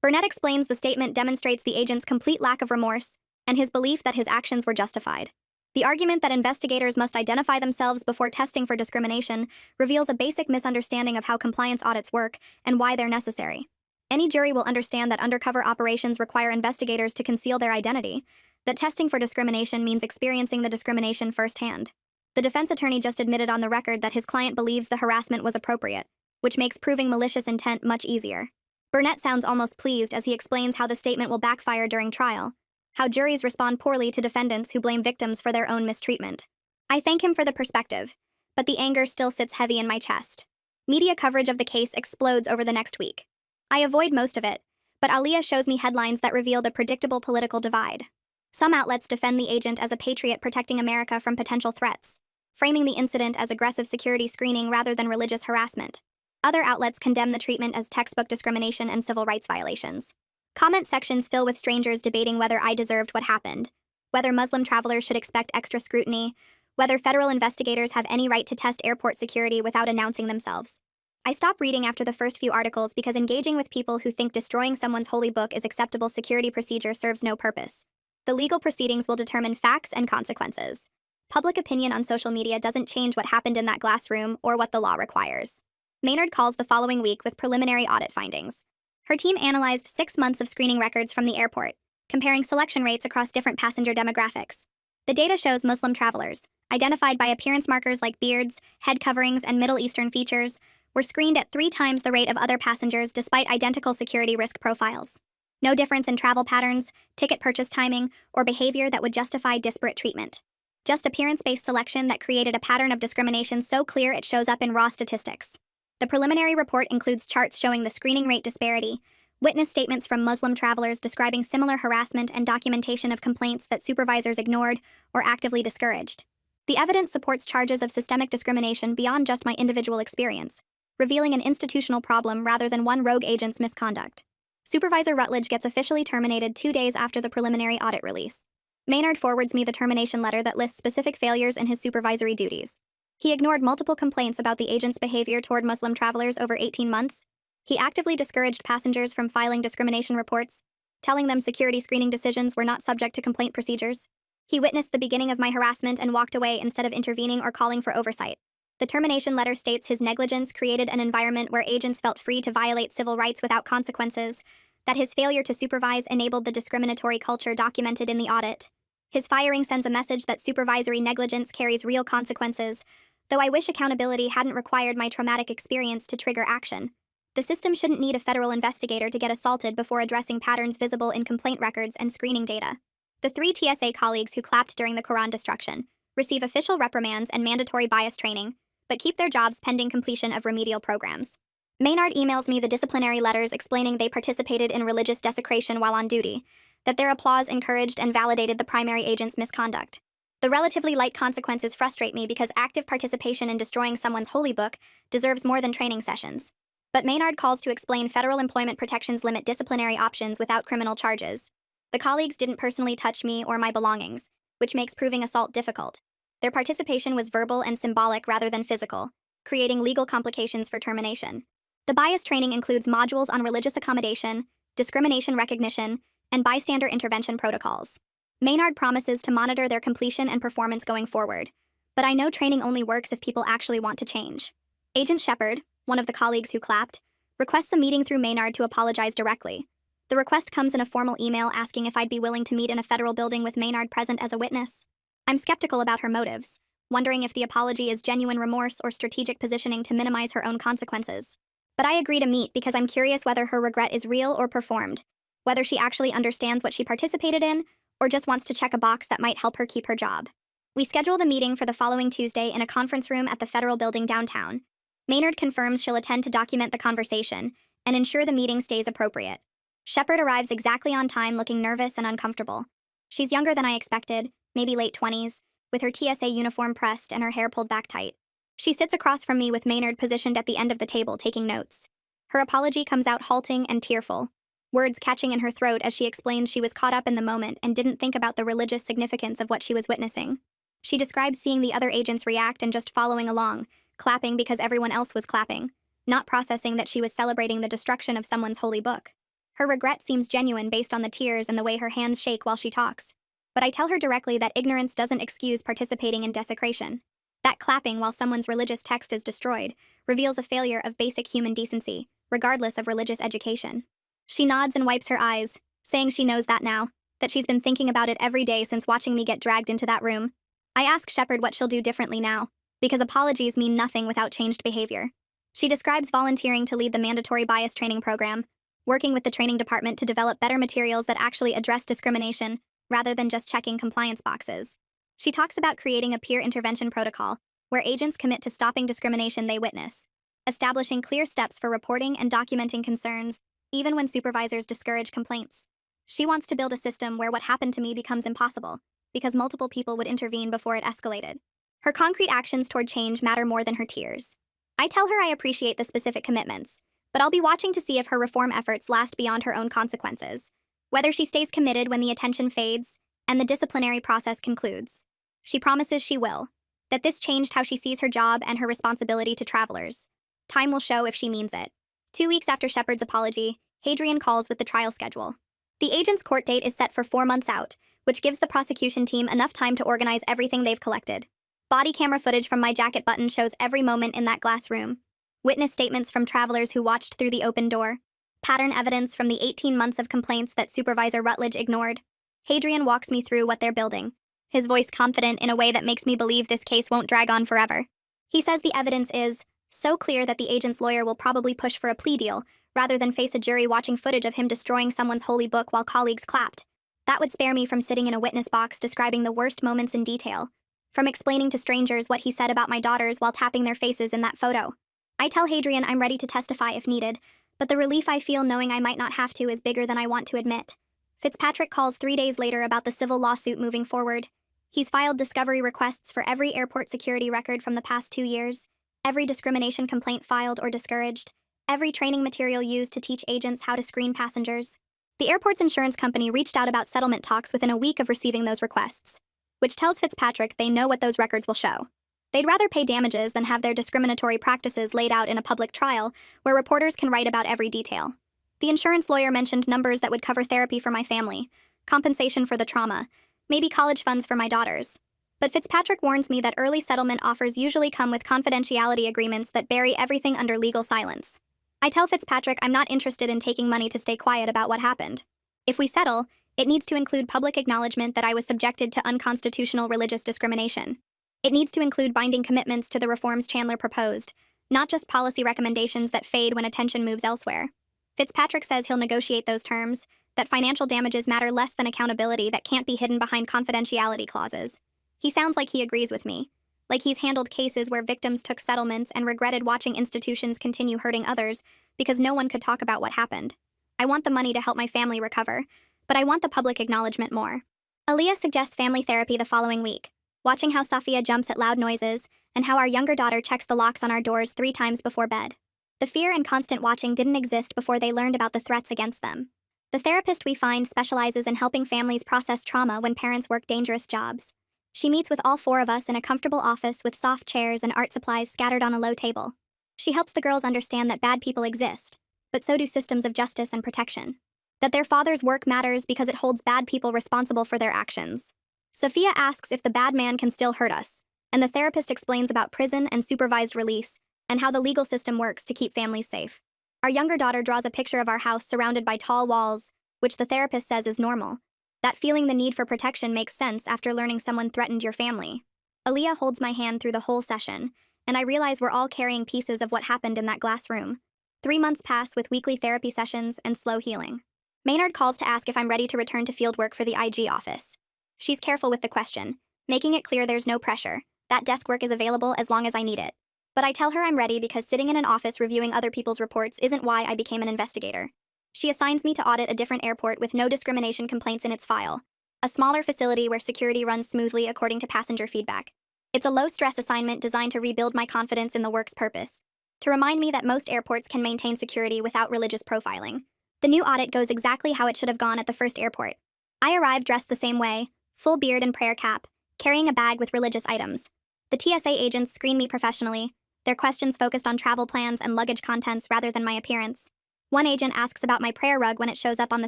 Burnett explains the statement demonstrates the agent's complete lack of remorse and his belief that his actions were justified. The argument that investigators must identify themselves before testing for discrimination reveals a basic misunderstanding of how compliance audits work and why they're necessary. Any jury will understand that undercover operations require investigators to conceal their identity, that testing for discrimination means experiencing the discrimination firsthand. The defense attorney just admitted on the record that his client believes the harassment was appropriate, which makes proving malicious intent much easier. Burnett sounds almost pleased as he explains how the statement will backfire during trial, how juries respond poorly to defendants who blame victims for their own mistreatment. I thank him for the perspective, but the anger still sits heavy in my chest. Media coverage of the case explodes over the next week. I avoid most of it, but Aliyah shows me headlines that reveal the predictable political divide. Some outlets defend the agent as a patriot protecting America from potential threats, framing the incident as aggressive security screening rather than religious harassment. Other outlets condemn the treatment as textbook discrimination and civil rights violations. Comment sections fill with strangers debating whether I deserved what happened, whether Muslim travelers should expect extra scrutiny, whether federal investigators have any right to test airport security without announcing themselves. I stop reading after the first few articles because engaging with people who think destroying someone's holy book is acceptable security procedure serves no purpose. The legal proceedings will determine facts and consequences. Public opinion on social media doesn't change what happened in that glass room or what the law requires. Maynard calls the following week with preliminary audit findings. Her team analyzed 6 months of screening records from the airport, comparing selection rates across different passenger demographics. The data shows Muslim travelers, identified by appearance markers like beards, head coverings, and Middle Eastern features, were screened at 3 times the rate of other passengers despite identical security risk profiles. No difference in travel patterns, ticket purchase timing, or behavior that would justify disparate treatment. Just appearance-based selection that created a pattern of discrimination so clear it shows up in raw statistics. The preliminary report includes charts showing the screening rate disparity, witness statements from Muslim travelers describing similar harassment, and documentation of complaints that supervisors ignored or actively discouraged. The evidence supports charges of systemic discrimination beyond just my individual experience, revealing an institutional problem rather than one rogue agent's misconduct. Supervisor Rutledge gets officially terminated 2 days after the preliminary audit release. Maynard forwards me the termination letter that lists specific failures in his supervisory duties. He ignored multiple complaints about the agent's behavior toward Muslim travelers over 18 months. He actively discouraged passengers from filing discrimination reports, telling them security screening decisions were not subject to complaint procedures. He witnessed the beginning of my harassment and walked away instead of intervening or calling for oversight. The termination letter states his negligence created an environment where agents felt free to violate civil rights without consequences, that his failure to supervise enabled the discriminatory culture documented in the audit. His firing sends a message that supervisory negligence carries real consequences, though I wish accountability hadn't required my traumatic experience to trigger action. The system shouldn't need a federal investigator to get assaulted before addressing patterns visible in complaint records and screening data. The 3 TSA colleagues who clapped during the Quran destruction receive official reprimands and mandatory bias training, but keep their jobs pending completion of remedial programs. Maynard emails me the disciplinary letters explaining they participated in religious desecration while on duty, that their applause encouraged and validated the primary agent's misconduct. The relatively light consequences frustrate me because active participation in destroying someone's holy book deserves more than training sessions. But Maynard calls to explain federal employment protections limit disciplinary options without criminal charges. The colleagues didn't personally touch me or my belongings, which makes proving assault difficult. Their participation was verbal and symbolic rather than physical, creating legal complications for termination. The bias training includes modules on religious accommodation, discrimination recognition, and bystander intervention protocols. Maynard promises to monitor their completion and performance going forward, but I know training only works if people actually want to change. Agent Shepard, one of the colleagues who clapped, requests a meeting through Maynard to apologize directly. The request comes in a formal email asking if I'd be willing to meet in a federal building with Maynard present as a witness. I'm skeptical about her motives, wondering if the apology is genuine remorse or strategic positioning to minimize her own consequences. But I agree to meet because I'm curious whether her regret is real or performed, whether she actually understands what she participated in, or just wants to check a box that might help her keep her job. We schedule the meeting for the following Tuesday in a conference room at the federal building downtown. Maynard confirms she'll attend to document the conversation and ensure the meeting stays appropriate. Shepard arrives exactly on time, looking nervous and uncomfortable. She's younger than I expected, maybe late 20s, with her TSA uniform pressed and her hair pulled back tight. She sits across from me with Maynard positioned at the end of the table taking notes. Her apology comes out halting and tearful, words catching in her throat as she explains she was caught up in the moment and didn't think about the religious significance of what she was witnessing. She describes seeing the other agents react and just following along, clapping because everyone else was clapping, not processing that she was celebrating the destruction of someone's holy book. Her regret seems genuine based on the tears and the way her hands shake while she talks. But I tell her directly that ignorance doesn't excuse participating in desecration. That clapping while someone's religious text is destroyed reveals a failure of basic human decency, regardless of religious education. She nods and wipes her eyes, saying she knows that now, that she's been thinking about it every day since watching me get dragged into that room. I ask Shepard what she'll do differently now, because apologies mean nothing without changed behavior. She describes volunteering to lead the mandatory bias training program, working with the training department to develop better materials that actually address discrimination, rather than just checking compliance boxes. She talks about creating a peer intervention protocol, where agents commit to stopping discrimination they witness, establishing clear steps for reporting and documenting concerns, even when supervisors discourage complaints. She wants to build a system where what happened to me becomes impossible, because multiple people would intervene before it escalated. Her concrete actions toward change matter more than her tears. I tell her I appreciate the specific commitments, but I'll be watching to see if her reform efforts last beyond her own consequences, whether she stays committed when the attention fades and the disciplinary process concludes. She promises she will, that this changed how she sees her job and her responsibility to travelers. Time will show if she means it. 2 weeks after Shepard's apology, Hadrian calls with the trial schedule. The agent's court date is set for 4 months out, which gives the prosecution team enough time to organize everything they've collected. Body camera footage from my jacket button shows every moment in that glass room. Witness statements from travelers who watched through the open door. Pattern evidence from the 18 months of complaints that Supervisor Rutledge ignored. Hadrian walks me through what they're building, his voice confident in a way that makes me believe this case won't drag on forever. He says the evidence is so clear that the agent's lawyer will probably push for a plea deal, rather than face a jury watching footage of him destroying someone's holy book while colleagues clapped. That would spare me from sitting in a witness box describing the worst moments in detail, from explaining to strangers what he said about my daughters while tapping their faces in that photo. I tell Hadrian I'm ready to testify if needed, but the relief I feel knowing I might not have to is bigger than I want to admit. Fitzpatrick calls 3 days later about the civil lawsuit moving forward. He's filed discovery requests for every airport security record from the past 2 years, every discrimination complaint filed or discouraged, every training material used to teach agents how to screen passengers. The airport's insurance company reached out about settlement talks within a week of receiving those requests, which tells Fitzpatrick they know what those records will show. They'd rather pay damages than have their discriminatory practices laid out in a public trial where reporters can write about every detail. The insurance lawyer mentioned numbers that would cover therapy for my family, compensation for the trauma, maybe college funds for my daughters. But Fitzpatrick warns me that early settlement offers usually come with confidentiality agreements that bury everything under legal silence. I tell Fitzpatrick I'm not interested in taking money to stay quiet about what happened. If we settle, it needs to include public acknowledgement that I was subjected to unconstitutional religious discrimination. It needs to include binding commitments to the reforms Chandler proposed, not just policy recommendations that fade when attention moves elsewhere. Fitzpatrick says he'll negotiate those terms, that financial damages matter less than accountability that can't be hidden behind confidentiality clauses. He sounds like he agrees with me, like he's handled cases where victims took settlements and regretted watching institutions continue hurting others because no one could talk about what happened. I want the money to help my family recover, but I want the public acknowledgement more. Aaliyah suggests family therapy the following week, watching how Safia jumps at loud noises and how our younger daughter checks the locks on our doors 3 times before bed. The fear and constant watching didn't exist before they learned about the threats against them. The therapist we find specializes in helping families process trauma when parents work dangerous jobs. She meets with all 4 of us in a comfortable office with soft chairs and art supplies scattered on a low table. She helps the girls understand that bad people exist, but so do systems of justice and protection. That their father's work matters because it holds bad people responsible for their actions. Safia asks if the bad man can still hurt us, and the therapist explains about prison and supervised release and how the legal system works to keep families safe. Our younger daughter draws a picture of our house surrounded by tall walls, which the therapist says is normal. That feeling the need for protection makes sense after learning someone threatened your family. Aaliyah holds my hand through the whole session, and I realize we're all carrying pieces of what happened in that glass room. 3 months pass with weekly therapy sessions and slow healing. Maynard calls to ask if I'm ready to return to field work for the IG office. She's careful with the question, making it clear there's no pressure, that desk work is available as long as I need it. But I tell her I'm ready because sitting in an office reviewing other people's reports isn't why I became an investigator. She assigns me to audit a different airport with no discrimination complaints in its file, a smaller facility where security runs smoothly according to passenger feedback. It's a low-stress assignment designed to rebuild my confidence in the work's purpose, to remind me that most airports can maintain security without religious profiling. The new audit goes exactly how it should have gone at the first airport. I arrive dressed the same way, full beard and prayer cap, carrying a bag with religious items. The TSA agents screen me professionally, their questions focused on travel plans and luggage contents rather than my appearance. One agent asks about my prayer rug when it shows up on the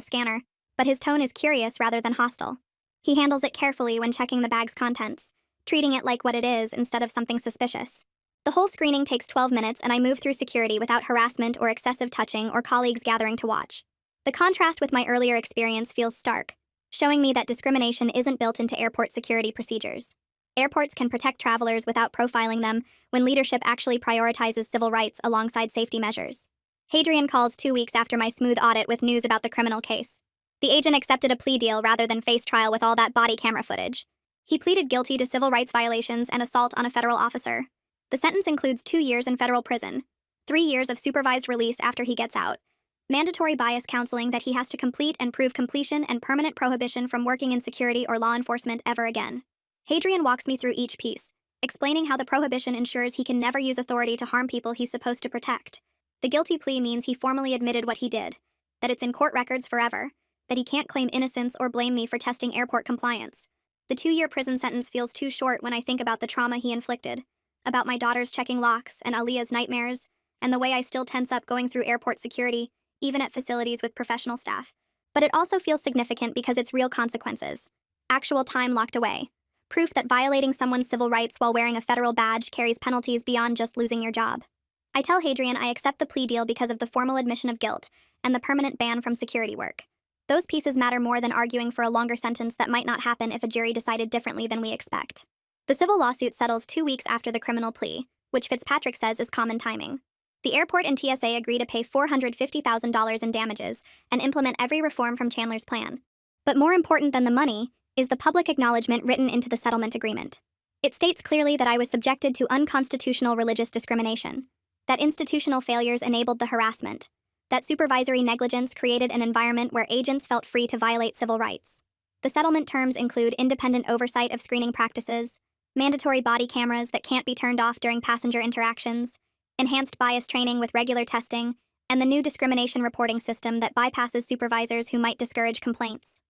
scanner, but his tone is curious rather than hostile. He handles it carefully when checking the bag's contents, treating it like what it is instead of something suspicious. The whole screening takes 12 minutes and I move through security without harassment or excessive touching or colleagues gathering to watch. The contrast with my earlier experience feels stark, showing me that discrimination isn't built into airport security procedures. Airports can protect travelers without profiling them when leadership actually prioritizes civil rights alongside safety measures. Hadrian calls 2 weeks after my smooth audit with news about the criminal case. The agent accepted a plea deal rather than face trial with all that body camera footage. He pleaded guilty to civil rights violations and assault on a federal officer. The sentence includes 2 years in federal prison, 3 years of supervised release after he gets out, mandatory bias counseling that he has to complete and prove completion, and permanent prohibition from working in security or law enforcement ever again. Hadrian walks me through each piece, explaining how the prohibition ensures he can never use authority to harm people he's supposed to protect. The guilty plea means he formally admitted what he did, that it's in court records forever, that he can't claim innocence or blame me for testing airport compliance. The 2-year prison sentence feels too short when I think about the trauma he inflicted, about my daughters checking locks and Aaliyah's nightmares, and the way I still tense up going through airport security, even at facilities with professional staff. But it also feels significant because it's real consequences. Actual time locked away. Proof that violating someone's civil rights while wearing a federal badge carries penalties beyond just losing your job. I tell Hadrian I accept the plea deal because of the formal admission of guilt and the permanent ban from security work. Those pieces matter more than arguing for a longer sentence that might not happen if a jury decided differently than we expect. The civil lawsuit settles 2 weeks after the criminal plea, which Fitzpatrick says is common timing. The airport and TSA agree to pay $450,000 in damages and implement every reform from Chandler's plan. But more important than the money is the public acknowledgement written into the settlement agreement. It states clearly that I was subjected to unconstitutional religious discrimination, that institutional failures enabled the harassment, that supervisory negligence created an environment where agents felt free to violate civil rights. The settlement terms include independent oversight of screening practices, mandatory body cameras that can't be turned off during passenger interactions, enhanced bias training with regular testing, and the new discrimination reporting system that bypasses supervisors who might discourage complaints.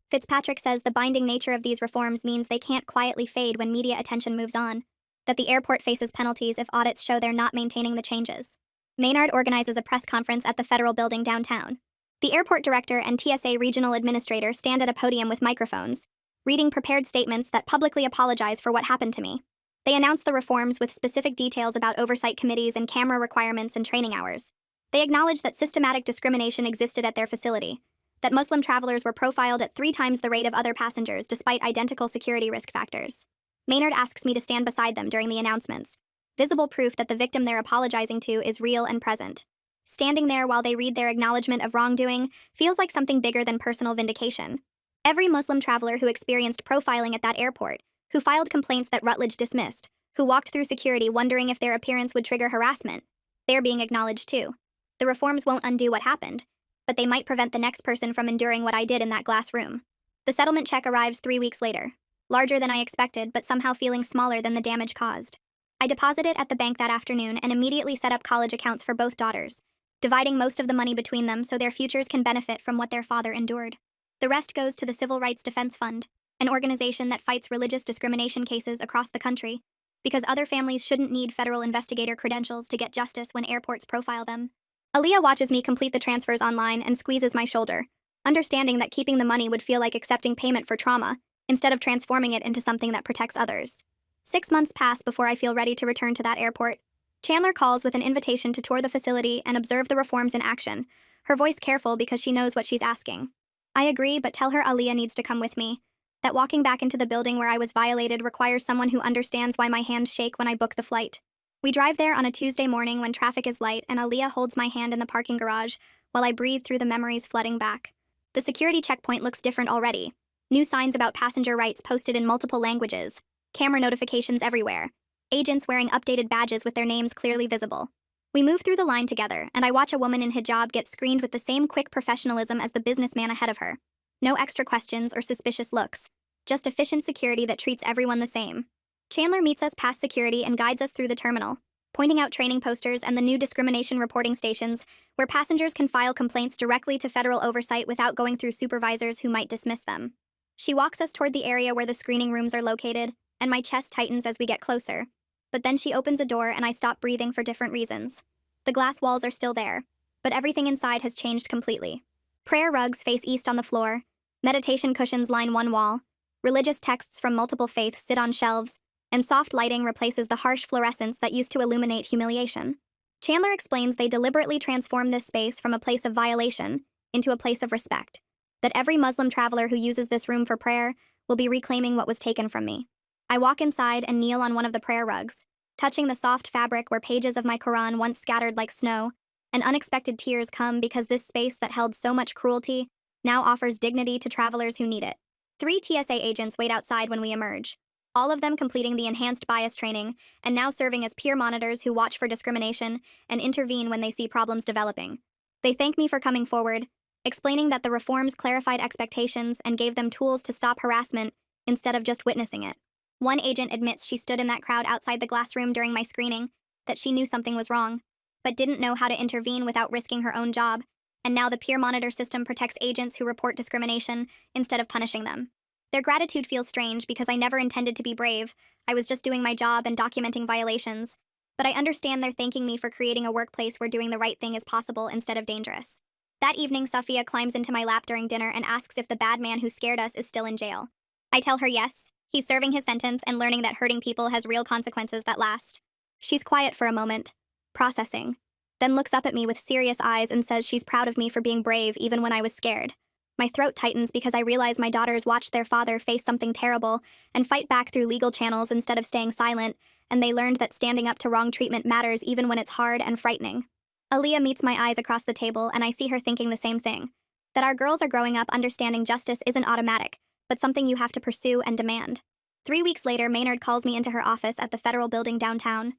Fitzpatrick says the binding nature of these reforms means they can't quietly fade when media attention moves on, that the airport faces penalties if audits show they're not maintaining the changes. Maynard organizes a press conference at the federal building downtown. The airport director and TSA regional administrator stand at a podium with microphones, reading prepared statements that publicly apologize for what happened to me. They announce the reforms with specific details about oversight committees and camera requirements and training hours. They acknowledge that systematic discrimination existed at their facility, that Muslim travelers were profiled at 3 times the rate of other passengers despite identical security risk factors. Maynard asks me to stand beside them during the announcements, visible proof that the victim they're apologizing to is real and present. Standing there while they read their acknowledgement of wrongdoing feels like something bigger than personal vindication. Every Muslim traveler who experienced profiling at that airport, who filed complaints that Rutledge dismissed, who walked through security wondering if their appearance would trigger harassment, they're being acknowledged too. The reforms won't undo what happened, but they might prevent the next person from enduring what I did in that glass room. The settlement check arrives 3 weeks later, larger than I expected, but somehow feeling smaller than the damage caused. I deposit it at the bank that afternoon and immediately set up college accounts for both daughters, dividing most of the money between them so their futures can benefit from what their father endured. The rest goes to the Civil Rights Defense Fund, an organization that fights religious discrimination cases across the country, because other families shouldn't need federal investigator credentials to get justice when airports profile them. Aaliyah watches me complete the transfers online and squeezes my shoulder, understanding that keeping the money would feel like accepting payment for trauma, instead of transforming it into something that protects others. 6 months pass before I feel ready to return to that airport. Chandler calls with an invitation to tour the facility and observe the reforms in action, her voice careful because she knows what she's asking. I agree, but tell her Aaliyah needs to come with me, that walking back into the building where I was violated requires someone who understands why my hands shake when I book the flight. We drive there on a Tuesday morning when traffic is light and Aaliyah holds my hand in the parking garage while I breathe through the memories flooding back. The security checkpoint looks different already. New signs about passenger rights posted in multiple languages. Camera notifications everywhere. Agents wearing updated badges with their names clearly visible. We move through the line together, and I watch a woman in hijab get screened with the same quick professionalism as the businessman ahead of her. No extra questions or suspicious looks. Just efficient security that treats everyone the same. Chandler meets us past security and guides us through the terminal, pointing out training posters and the new discrimination reporting stations, where passengers can file complaints directly to federal oversight without going through supervisors who might dismiss them. She walks us toward the area where the screening rooms are located, and my chest tightens as we get closer. But then she opens a door and I stop breathing for different reasons. The glass walls are still there, but everything inside has changed completely. Prayer rugs face east on the floor, meditation cushions line one wall, religious texts from multiple faiths sit on shelves, and soft lighting replaces the harsh fluorescence that used to illuminate humiliation. Chandler explains they deliberately transformed this space from a place of violation into a place of respect, that every Muslim traveler who uses this room for prayer will be reclaiming what was taken from me. I walk inside and kneel on one of the prayer rugs, touching the soft fabric where pages of my Quran once scattered like snow, and unexpected tears come because this space that held so much cruelty now offers dignity to travelers who need it. 3 TSA agents wait outside when we emerge, all of them completing the enhanced bias training and now serving as peer monitors who watch for discrimination and intervene when they see problems developing. They thank me for coming forward, explaining that the reforms clarified expectations and gave them tools to stop harassment instead of just witnessing it. One agent admits she stood in that crowd outside the glass room during my screening, that she knew something was wrong, but didn't know how to intervene without risking her own job, and now the peer monitor system protects agents who report discrimination instead of punishing them. Their gratitude feels strange because I never intended to be brave. I was just doing my job and documenting violations, but I understand they're thanking me for creating a workplace where doing the right thing is possible instead of dangerous. That evening, Safia climbs into my lap during dinner and asks if the bad man who scared us is still in jail. I tell her yes. He's serving his sentence and learning that hurting people has real consequences that last. She's quiet for a moment, processing, then looks up at me with serious eyes and says she's proud of me for being brave even when I was scared. My throat tightens because I realize my daughters watched their father face something terrible and fight back through legal channels instead of staying silent, and they learned that standing up to wrong treatment matters even when it's hard and frightening. Aaliyah meets my eyes across the table and I see her thinking the same thing, that our girls are growing up understanding justice isn't automatic, but something you have to pursue and demand. 3 weeks later, Maynard calls me into her office at the federal building downtown.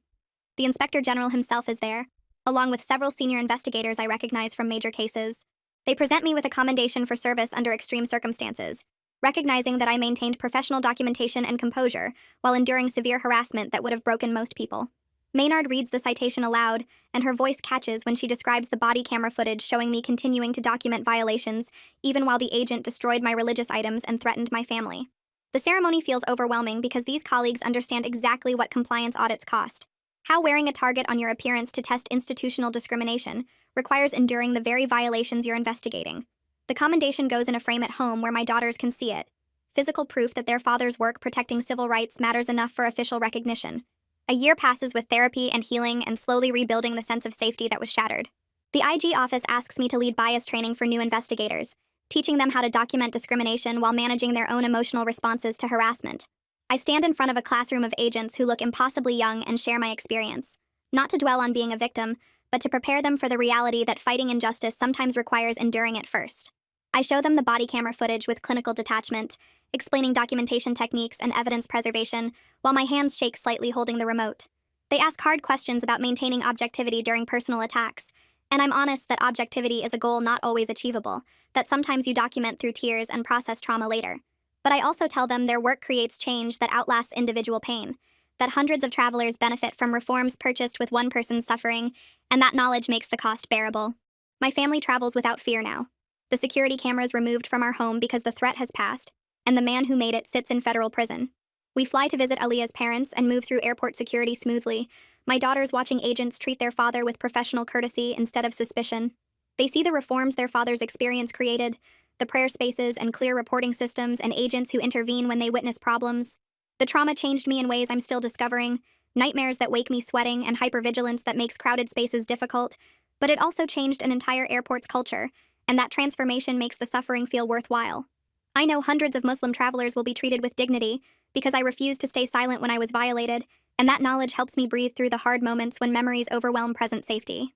The Inspector General himself is there, along with several senior investigators I recognize from major cases. They present me with a commendation for service under extreme circumstances, recognizing that I maintained professional documentation and composure while enduring severe harassment that would have broken most people. Maynard reads the citation aloud, and her voice catches when she describes the body camera footage showing me continuing to document violations, even while the agent destroyed my religious items and threatened my family. The ceremony feels overwhelming because these colleagues understand exactly what compliance audits cost. How wearing a target on your appearance to test institutional discrimination requires enduring the very violations you're investigating. The commendation goes in a frame at home where my daughters can see it. Physical proof that their father's work protecting civil rights matters enough for official recognition. A year passes with therapy and healing and slowly rebuilding the sense of safety that was shattered. The IG office asks me to lead bias training for new investigators, teaching them how to document discrimination while managing their own emotional responses to harassment. I stand in front of a classroom of agents who look impossibly young and share my experience, not to dwell on being a victim, but to prepare them for the reality that fighting injustice sometimes requires enduring it first. I show them the body camera footage with clinical detachment, explaining documentation techniques and evidence preservation, while my hands shake slightly holding the remote. They ask hard questions about maintaining objectivity during personal attacks, and I'm honest that objectivity is a goal not always achievable, that sometimes you document through tears and process trauma later. But I also tell them their work creates change that outlasts individual pain, that hundreds of travelers benefit from reforms purchased with one person's suffering, and that knowledge makes the cost bearable. My family travels without fear now. The security cameras removed from our home because the threat has passed, and the man who made it sits in federal prison. We fly to visit Aaliyah's parents and move through airport security smoothly, my daughters watching agents treat their father with professional courtesy instead of suspicion. They see the reforms their father's experience created, the prayer spaces and clear reporting systems and agents who intervene when they witness problems. The trauma changed me in ways I'm still discovering, nightmares that wake me sweating and hypervigilance that makes crowded spaces difficult, but it also changed an entire airport's culture, and that transformation makes the suffering feel worthwhile. I know hundreds of Muslim travelers will be treated with dignity because I refused to stay silent when I was violated, and that knowledge helps me breathe through the hard moments when memories overwhelm present safety.